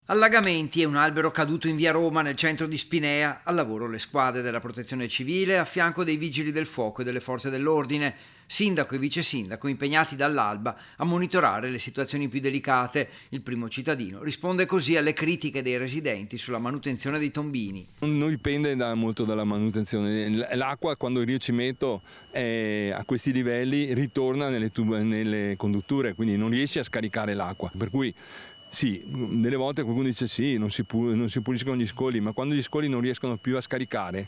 Allagamenti e un albero caduto in via Roma nel centro di Spinea, al lavoro le squadre della protezione civile a fianco dei vigili del fuoco e delle forze dell'ordine, sindaco e vice sindaco impegnati dall'alba a monitorare le situazioni più delicate. Il primo cittadino risponde così alle critiche dei residenti sulla manutenzione dei tombini. Non dipende molto dalla manutenzione, l'acqua quando il ricimento è a questi livelli ritorna nelle condutture, quindi non riesci a scaricare l'acqua, per cui sì, delle volte qualcuno dice sì, non si puliscono gli scoli, ma quando gli scoli non riescono più a scaricare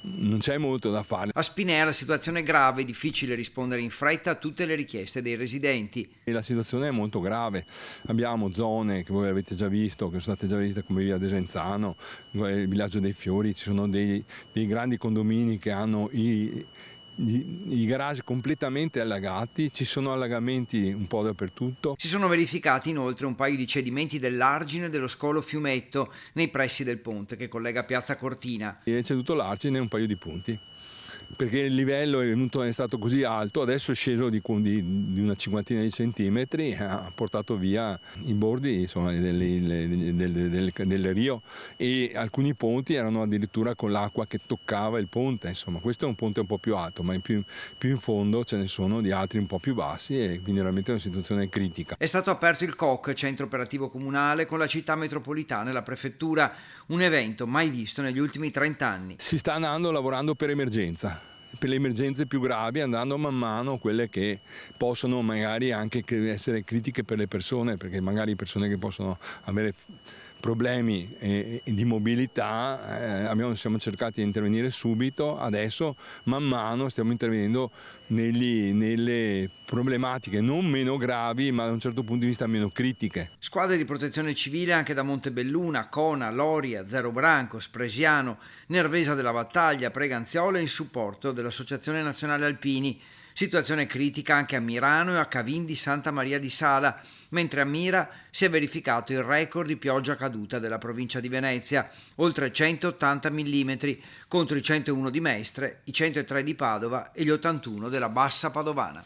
non c'è molto da fare. A Spinea la situazione è grave, è difficile rispondere in fretta a tutte le richieste dei residenti. E la situazione è molto grave, abbiamo zone che voi avete già visto, che sono state già viste come via Desenzano, il villaggio dei Fiori, ci sono dei grandi condomini che hanno i garage completamente allagati, ci sono allagamenti un po' dappertutto. Si sono verificati inoltre un paio di cedimenti dell'argine dello scolo Fiumetto nei pressi del ponte che collega Piazza Cortina. E c'è ceduto l'argine un paio di punti, perché il livello è stato così alto, adesso è sceso di una cinquantina di centimetri, ha portato via i bordi, insomma, del Rio, e alcuni ponti erano addirittura con l'acqua che toccava il ponte. Insomma, questo è un ponte un po' più alto, ma più in fondo ce ne sono di altri un po' più bassi e quindi veramente è una situazione critica. È stato aperto il COC, centro operativo comunale, con la città metropolitana e la prefettura, un evento mai visto negli ultimi 30 anni. Si sta lavorando per emergenza, per le emergenze più gravi, andando man mano quelle che possono magari anche essere critiche per le persone, perché magari persone che possono avere problemi di mobilità, siamo cercati di intervenire subito, adesso man mano stiamo intervenendo nelle problematiche non meno gravi, ma da un certo punto di vista meno critiche. Squadre di protezione civile anche da Montebelluna, Cona, Loria, Zero Branco, Spresiano, Nervesa della Battaglia, Preganziola in supporto dell'Associazione Nazionale Alpini. Situazione critica anche a Mirano e a Cavin di Santa Maria di Sala, mentre a Mira si è verificato il record di pioggia caduta della provincia di Venezia, oltre 180 mm, contro i 101 di Mestre, i 103 di Padova e gli 81 della Bassa Padovana.